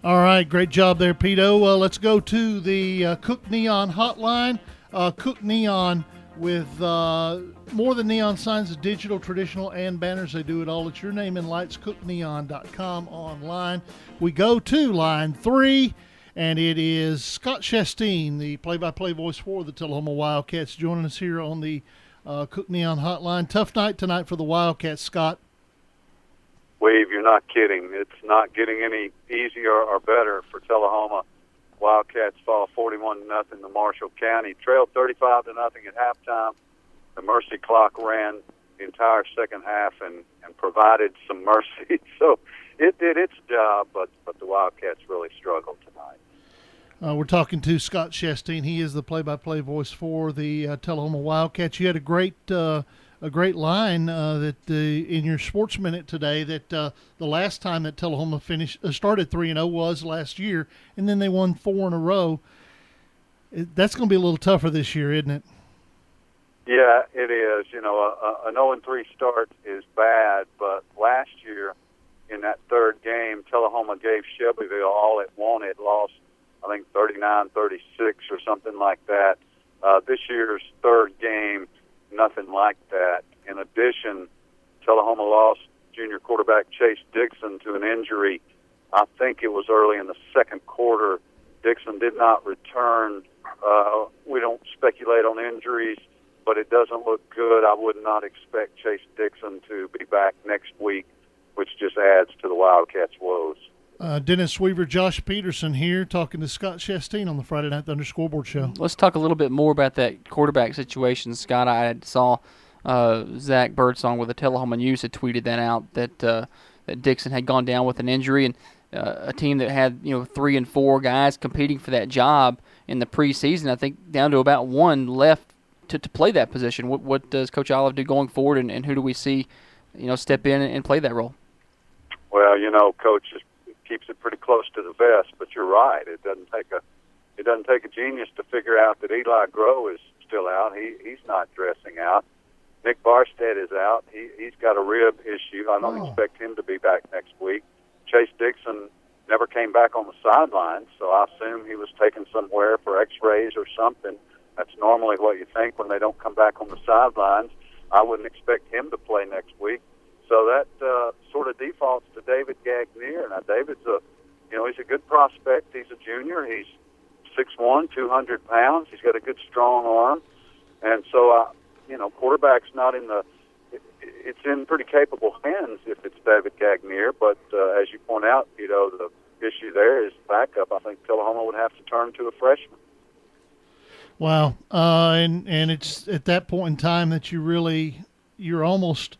All right, great job there, Pito. Let's go to the Cook Neon hotline. Cook Neon with more than neon signs, digital, traditional, and banners. They do it all. It's your name and lights, cookneon.com online. We go to line 3, and it is Scott Shasteen, the play-by-play voice for the Tullahoma Wildcats, joining us here on the Cook Neon hotline. Tough night tonight for the Wildcats, Scott. Wade, you're not kidding. It's not getting any easier or better for Tullahoma. Wildcats fall 41-0 to Marshall County. Trailed 35-0 at halftime. The mercy clock ran the entire second half and provided some mercy. So it did its job, but the Wildcats really struggled tonight. We're talking to Scott Shasteen. He is the play-by-play voice for the Tullahoma Wildcats. You had a great line in your Sports Minute today that the last time that Tullahoma started 3-0 was last year, and then they won 4 in a row. That's going to be a little tougher this year, isn't it? Yeah, it is. You know, an 0-3 start is bad, but last year in that third game, Tullahoma gave Shelbyville all it wanted, lost, I think, 39-36 or something like that. This year's third game, nothing like that. In addition, Tullahoma lost junior quarterback Chase Dixon to an injury. I think it was early in the second quarter. Dixon did not return. We don't speculate on injuries, but it doesn't look good. I would not expect Chase Dixon to be back next week, which just adds to the Wildcats' woes. Dennis Weaver, Josh Peterson here talking to Scott Shasteen on the Friday Night Thunder Scoreboard Show. Let's talk a little bit more about that quarterback situation, Scott. I saw Zach Birdsong with the Tullahoma News had tweeted that out, that Dixon had gone down with an injury, and a team that had 3 and 4 guys competing for that job in the preseason, I think down to about one left to play that position. What does Coach Olive do going forward, and who do we see step in and play that role? Well, Coach keeps it pretty close to the vest, but you're right. It doesn't take a genius to figure out that Eli Groh is still out. He's not dressing out. Nick Barstead is out. He's got a rib issue. I don't expect him to be back next week. Chase Dixon never came back on the sidelines, so I assume he was taken somewhere for x-rays or something. That's normally what you think when they don't come back on the sidelines. I wouldn't expect him to play next week. So that sort of defaults to David Gagnier. Now, David's he's a good prospect. He's a junior. He's 6'1", 200 pounds. He's got a good, strong arm. And so, quarterback's not in it's in pretty capable hands if it's David Gagnier. But as you point out, the issue there is backup. I think Tullahoma would have to turn to a freshman. Wow. And it's at that point in time that you're almost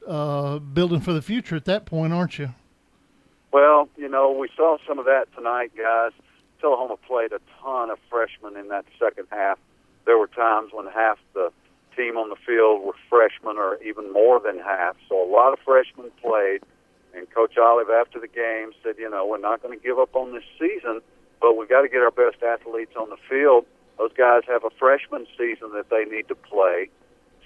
building for the future at that point, aren't you? Well, we saw some of that tonight, guys. Tullahoma played a ton of freshmen in that second half. There were times when half the team on the field were freshmen or even more than half. So a lot of freshmen played. And Coach Olive, after the game, said, we're not going to give up on this season, but we've got to get our best athletes on the field. Those guys have a freshman season that they need to play.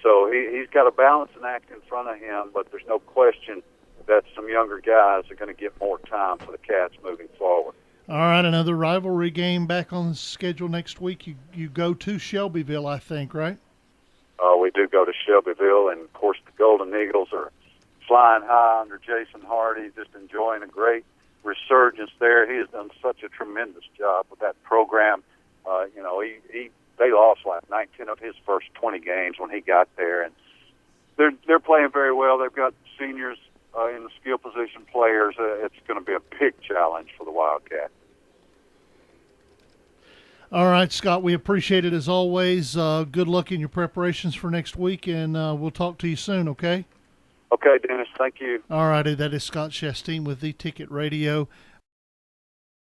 So he's got a balancing act in front of him, but there's no question that some younger guys are going to get more time for the Cats moving forward. All right, another rivalry game back on the schedule next week. You go to Shelbyville, I think, right? We do go to Shelbyville, and, of course, the Golden Eagles are flying high under Jason Hardy, just enjoying a great resurgence there. He has done such a tremendous job with that program. They lost like 19 of his first 20 games when he got there, and they're playing very well. They've got seniors in the skill position players. It's going to be a big challenge for the Wildcats. All right, Scott, we appreciate it as always. Good luck in your preparations for next week, and we'll talk to you soon, okay? Okay, Dennis, thank you. All righty, that is Scott Shasteen with The Ticket Radio.